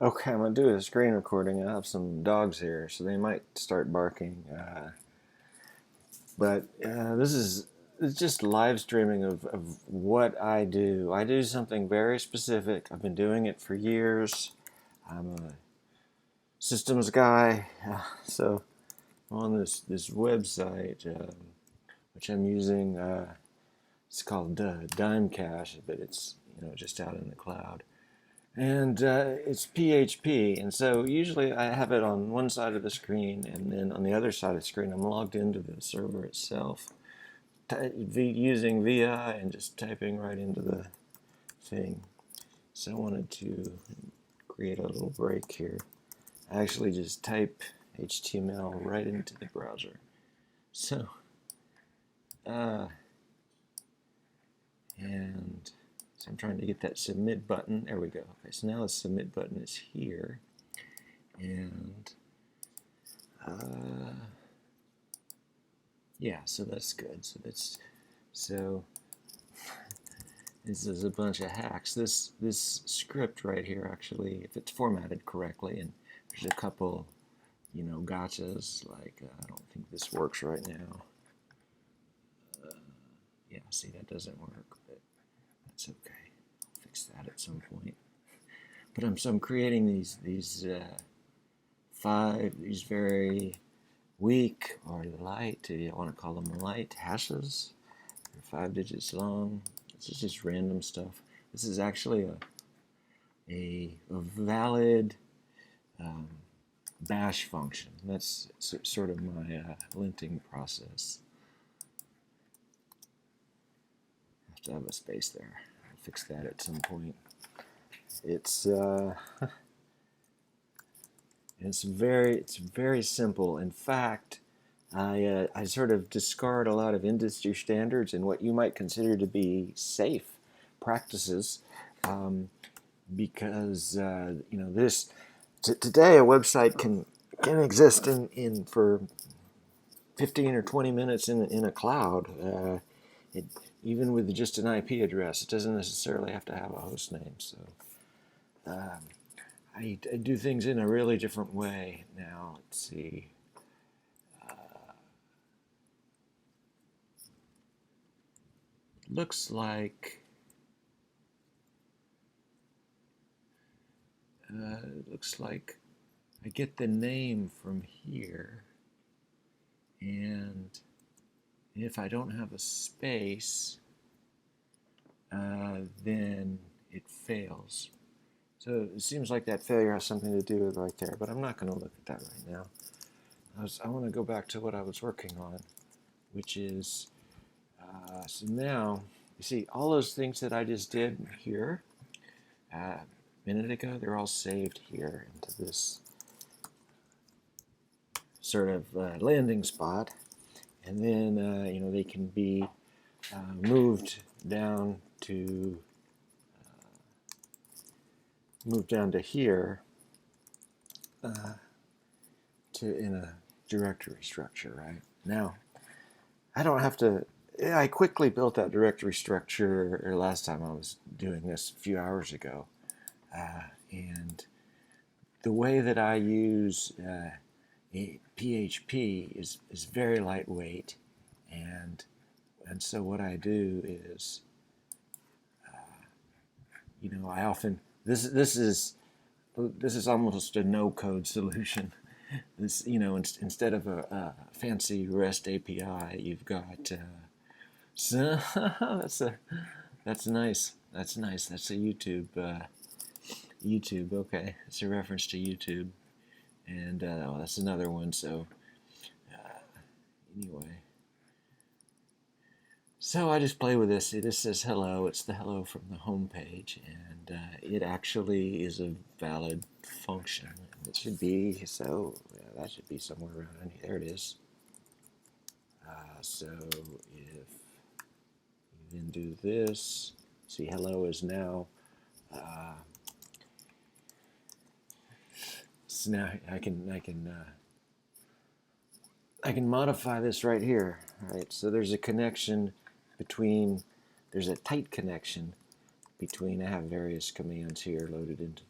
Okay, I'm gonna do a screen recording. I have some dogs here, so they might start barking. But this is it's just live streaming of what I do. I do something very specific. I've been doing it for years. I'm a systems guy, so I'm on this website which I'm using. It's called DiMECASH, but it's just out in the cloud. And it's PHP, and so usually I have it on one side of the screen, and then on the other side of the screen I'm logged into the server itself, using VI and just typing right into the thing. So I wanted to create a little break here. I actually just type HTML right into the browser. So, uh, and so I'm trying to get that submit button. There we go. Okay, so now the submit button is here. And yeah, so that's good. So this is a bunch of hacks. This script right here, actually, if it's formatted correctly, and there's a couple, gotchas. Like I don't think this works right now. Yeah, see, that doesn't work, but that's okay. I'll fix that at some point. But I'm creating these very weak or light, you want to call them light hashes. They're 5 digits long. This is just random stuff. This is actually a valid bash function. That's sort of my linting process. I have to have a space there. I'll fix that at some point. It's it's very simple. In fact, I sort of discard a lot of industry standards and what you might consider to be safe practices, because this today a website can exist in for 15 or 20 minutes in a cloud, even with just an IP address. It doesn't necessarily have to have a host name. So I do things in a really different way now. Let's see. Looks like I get the name from here, and if I don't have a space, then it fails. So it seems like that failure has something to do with right there, but I'm not going to look at that right now. I want to go back to what I was working on, which is, so now, you see, all those things that I just did here a minute ago, they're all saved here into this sort of landing spot. And then, they can be moved down to here in a directory structure, right? Now, I don't have to. I quickly built that directory structure last time I was doing this a few hours ago, and the way that I use PHP is very lightweight, and so what I do is, I often this is almost a no-code solution. This, instead of a fancy REST API, you've got. So that's nice. That's nice. That's a YouTube. YouTube. Okay, it's a reference to YouTube, and that's another one. So anyway, so I just play with this. It just says hello. It's the hello from the home page, and it actually is a valid function. It should be so. Yeah, that should be somewhere around here. There it is. So if you then do this, see, hello is now. So now I can modify this right here. Right. So there's a connection between. There's a tight connection between. I have various commands here loaded into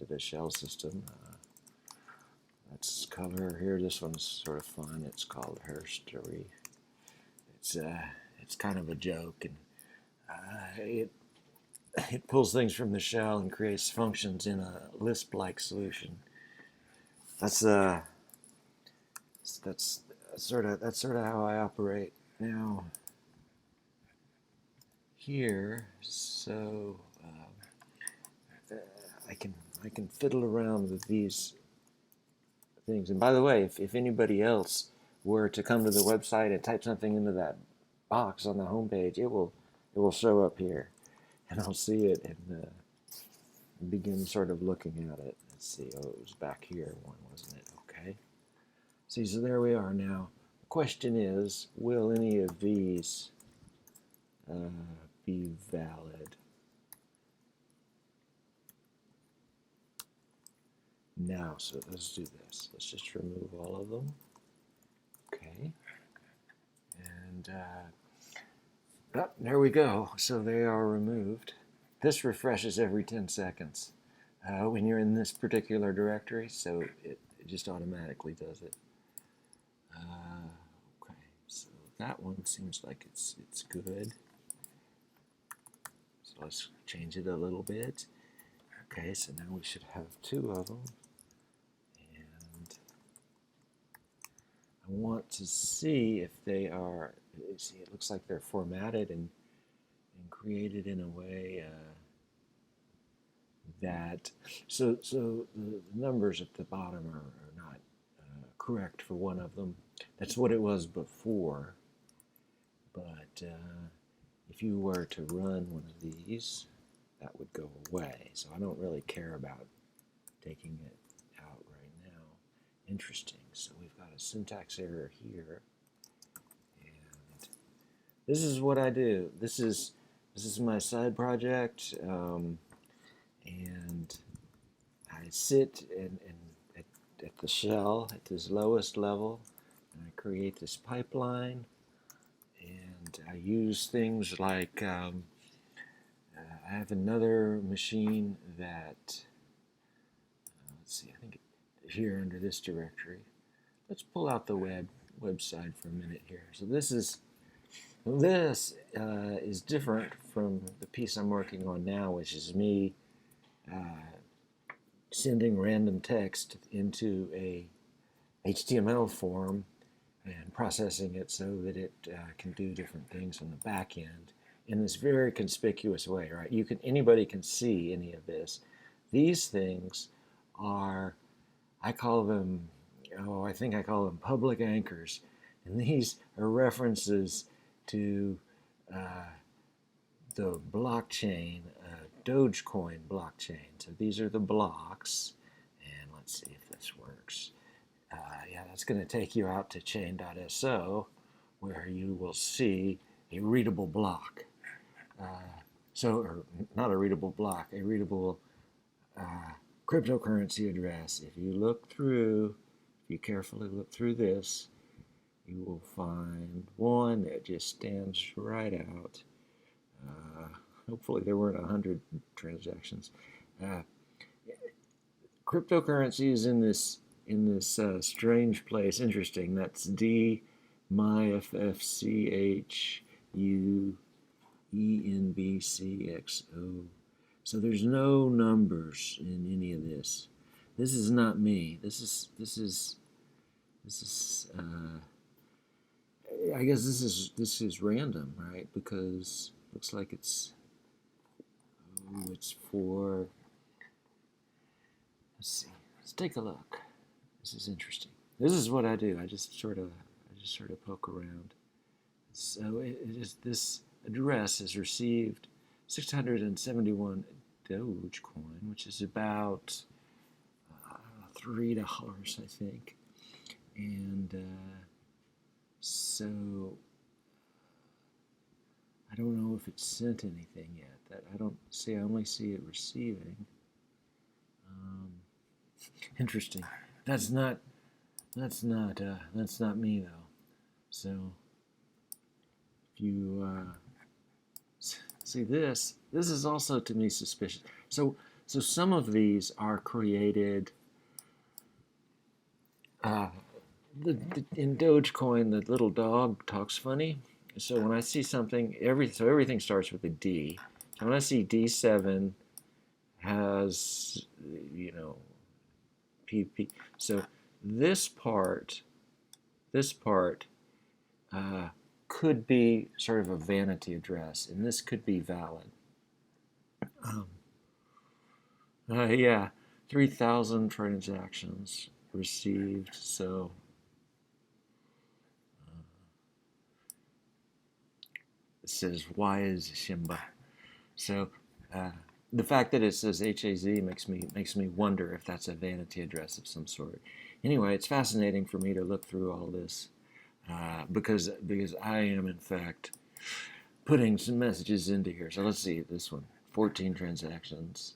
the shell system. That's color here. This one's sort of fun. It's called herstory. It's kind of a joke, and it pulls things from the shell and creates functions in a Lisp-like solution. That's sort of how I operate now here. So I can fiddle around with these things. And by the way, if anybody else were to come to the website and type something into that box on the home page, it will show up here, and I'll see it and begin sort of looking at it. Let's see. Oh, it was back here one, wasn't it? Okay. See, so there we are now. The question is, will any of these be valid? Now, so let's do this. Let's just remove all of them. Okay. And there we go. So they are removed. This refreshes every 10 seconds when you're in this particular directory, so it just automatically does it. Okay, so that one seems like it's good. So let's change it a little bit. Okay, so now we should have 2 of them. And I want to see if they are, see, it looks like they're formatted and created in a way that, so the numbers at the bottom are not correct for one of them. That's what it was before, but if you were to run one of these, that would go away. So I don't really care about taking it out right now. Interesting. So we've got a syntax error here, and this is what I do. This is my side project, and I sit at the shell at this lowest level, and I create this pipeline, and I use things like I have another machine that let's see, I think here under this directory. Let's pull out the website for a minute here. So this is different from the piece I'm working on now, which is me sending random text into a HTML form and processing it so that it can do different things on the back end in this very conspicuous way, right? Anybody can see any of this. These things are, I call them, I think I call them public anchors, and these are references to the blockchain, Dogecoin blockchain. So these are the blocks, and let's see if this works. Yeah, that's going to take you out to chain.so, where you will see a readable block. Or not a readable block, a readable cryptocurrency address. If you carefully look through this, you will find one that just stands right out. Hopefully there weren't 100 transactions. Cryptocurrency is in this strange place. Interesting. That's DiMECASH. So there's no numbers in any of this. This is not me. This is I guess this is random, right? Because it looks like it's for, let's see. Let's take a look. This is interesting. This is what I do. I just sort of poke around. So this address has received 671 Dogecoin, which is about $3, I think. And so I don't know if it sent anything yet. That I don't see. I only see it receiving. Interesting. That's not me though. So if you see this. This is also to me suspicious. So some of these are created. In Dogecoin, the little dog talks funny. So when I see something, everything starts with a D. So when I see D7 has, you know, PP. So this part could be sort of a vanity address, and this could be valid. Yeah, 3,000 transactions received. So it says, why is Shimba? So the fact that it says HAZ makes me wonder if that's a vanity address of some sort. Anyway, it's fascinating for me to look through all this because I am in fact putting some messages into here. So let's see this one, 14 transactions.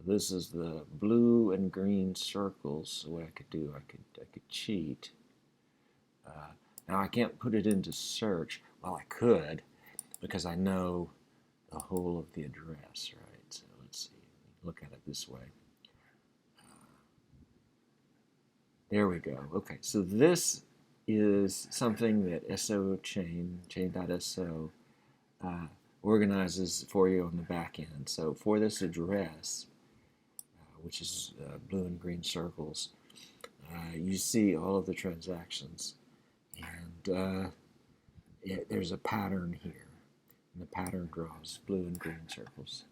This is the blue and green circles. So what I could do, I could cheat. Now I can't put it into search. Well, I could because I know the whole of the address, right? So let's see, look at it this way. There we go. Okay, so this is something that SO chain.so organizes for you on the back end. So for this address, which is blue and green circles, you see all of the transactions, and there's a pattern here. And the pattern draws blue and green circles,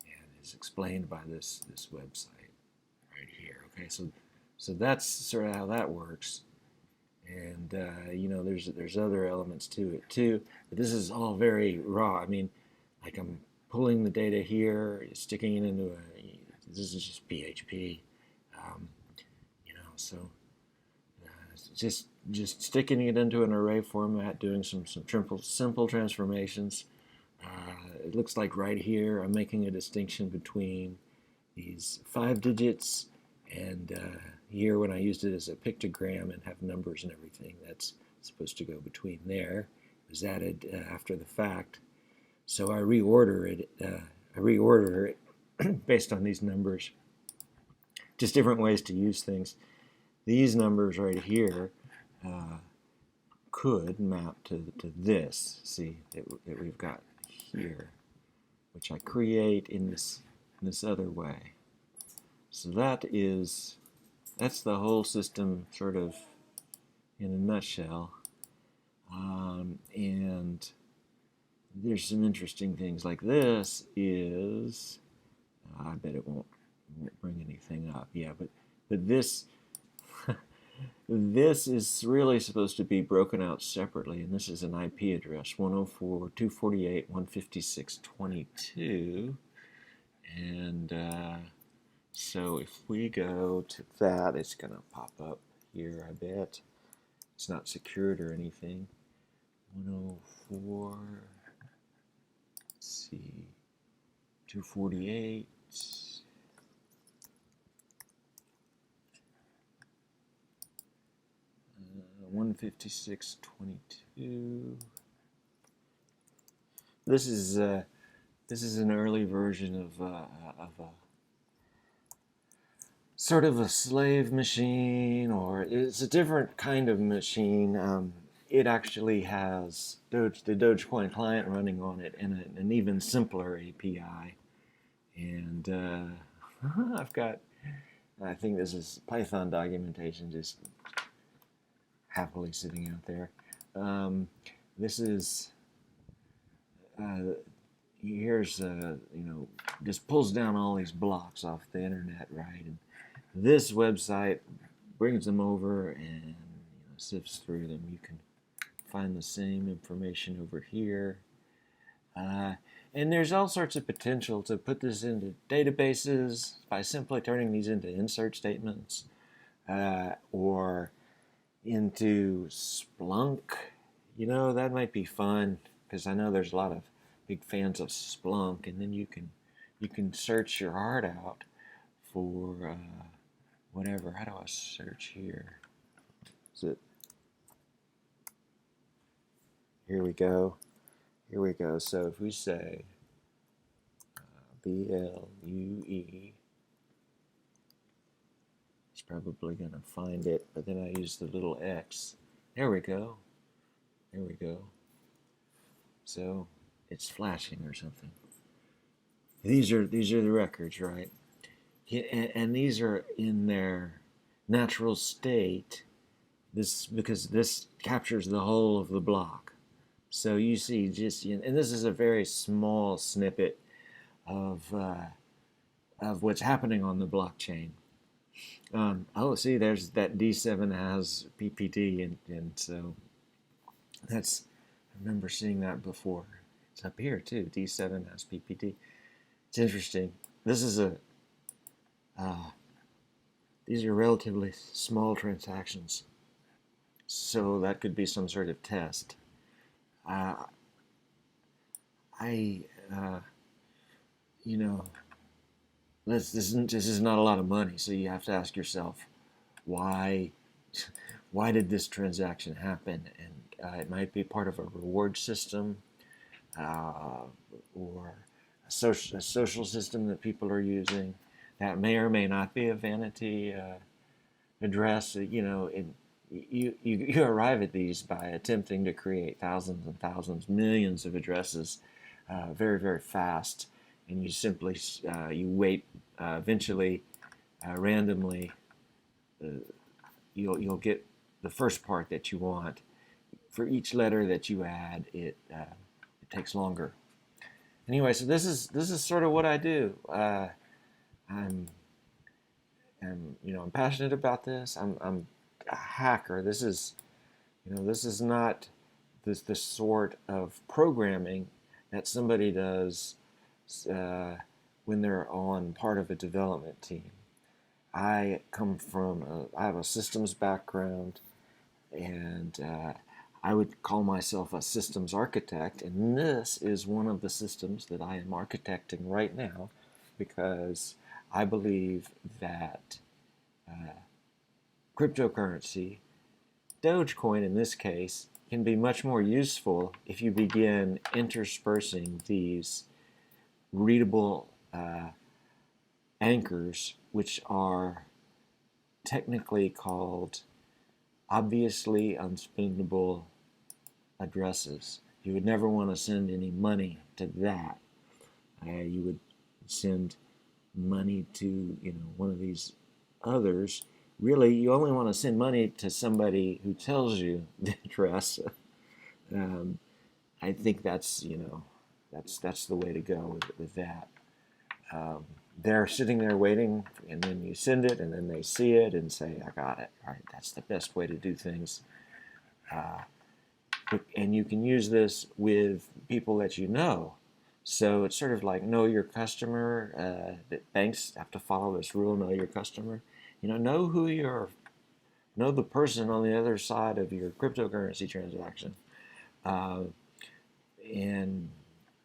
and is explained by this website right here. Okay, so that's sort of how that works, and you know, there's other elements to it too, but this is all very raw. I mean, like I'm pulling the data here, sticking it into this is just PHP, you know, so just sticking it into an array format, doing some simple transformations. It looks like right here I'm making a distinction between these 5 digits and here when I used it as a pictogram and have numbers and everything, that's supposed to go between there. It was added after the fact. So I reorder it based on these numbers. Just different ways to use things. These numbers right here could map to this, see, that we've got here, which I create in this other way. So that's the whole system sort of in a nutshell. And there's some interesting things like this is, I bet it won't bring anything up. Yeah, but this this is really supposed to be broken out separately, and this is an IP address, 104.248.156.22, and so if we go to that, it's going to pop up here, I bet. It's not secured or anything. 104, let's see, 248. 156.22. This is an early version of a sort of a slave machine, or it's a different kind of machine. It actually has the Dogecoin client running on it and an even simpler API. And I've got, I think this is Python documentation just happily sitting out there. This is, here's, you know, just pulls down all these blocks off the internet, right? And this website brings them over and, you know, sifts through them. You can find the same information over here. And there's all sorts of potential to put this into databases by simply turning these into insert statements, or into Splunk. You know, that might be fun because I know there's a lot of big fans of Splunk, and then you can search your heart out for whatever. How do I search here? Is it? Here we go. Here we go. So if we say BLUE, it's probably going to find it, but then I use the little X. There we go. There we go. So it's flashing or something. These are the records, right? And these are in their natural state. This because this captures the whole of the block. So you see just, and this is a very small snippet of what's happening on the blockchain. Oh, see, there's that D7 has PPT, and so that's, I remember seeing that before. It's up here too. D7 has PPT. It's interesting. This is these are relatively small transactions, so that could be some sort of test. You know, this is not a lot of money, so you have to ask yourself, why did this transaction happen? And it might be part of a reward system, or a social system that people are using that may or may not be a vanity address. You arrive at these by attempting to create thousands and thousands, millions of addresses very, very fast, and you simply you wait. Eventually, randomly, you'll get the first part that you want. For each letter that you add, it takes longer. Anyway, so this is sort of what I do. I'm passionate about this. I'm a hacker. This is not the sort of programming that somebody does when they're on part of a development team. I have a systems background, and I would call myself a systems architect, and this is one of the systems that I am architecting right now, because I believe that cryptocurrency, Dogecoin in this case, can be much more useful if you begin interspersing these readable anchors, which are technically called obviously unspendable addresses. You would never want to send any money to that. You would send money to one of these others. Really, you only want to send money to somebody who tells you the address. I think that's that's the way to go with that. They're sitting there waiting, and then you send it, and then they see it and say, "I got it." Right? That's the best way to do things. And you can use this with people that you know. So it's sort of like know your customer. That banks have to follow this rule: know your customer. Know the person on the other side of your cryptocurrency transaction, and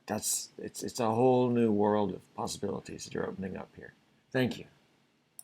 it's a whole new world of possibilities that you're opening up here. Thank you.